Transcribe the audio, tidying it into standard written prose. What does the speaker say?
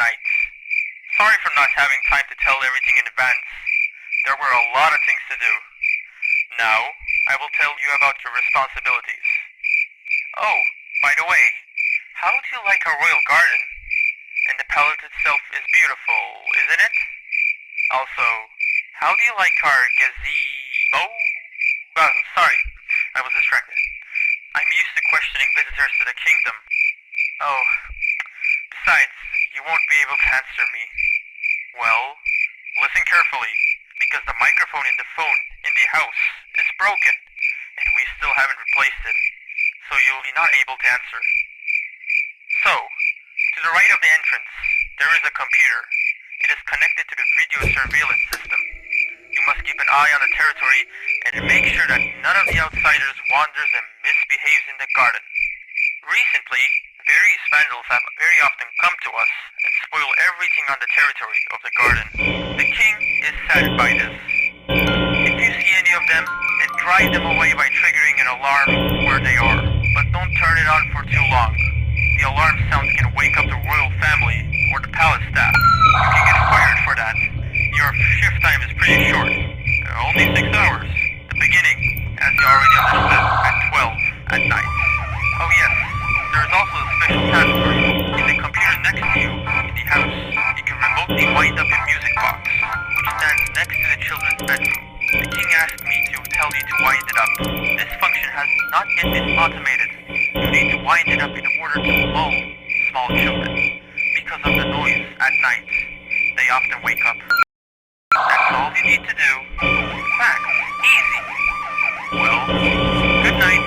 night. Sorry for not having time to tell everything in advance. There were a lot of things to do. Now, I will tell you about your responsibilities. Oh, by the way, how do you like our royal garden? And the palace itself is beautiful, isn't it? Also, how do you like our gazebo? Oh, sorry, I was distracted. I'm used to questioning visitors to the kingdom. Oh, besides, you won't be able to answer me. Well, listen carefully, because the microphone in the phone in the house is broken, and we still haven't replaced it, so you'll be not able to answer. So, to the right of the entrance, there is a computer. It is connected to the video surveillance system. You must keep an eye on the territory and make sure that none of the outsiders wanders and misbehaves in the garden. Recently, various vandals have very often come to us and spoil everything on the territory of the garden. The king is saddened by this. If you see any of them, then drive them away by triggering an alarm where they are, but don't turn it on for too long. The alarm sounds can wake up the royal family or the palace staff. You can get fired for that. Your shift time is pretty short. Only 6 hours. The beginning, as you already understood, at 12 at night. Oh yes, there is also a special task for you. In the computer next to you, in the house, you can remotely wind up a music box, which stands next to the children's bedroom. The king asked me to tell you to wind it up. This function has not yet been automated. You need to wind it up in order to lull small children. Because of the noise at night, they often wake up. That's all you need to do. Facts. Easy. Well, good night.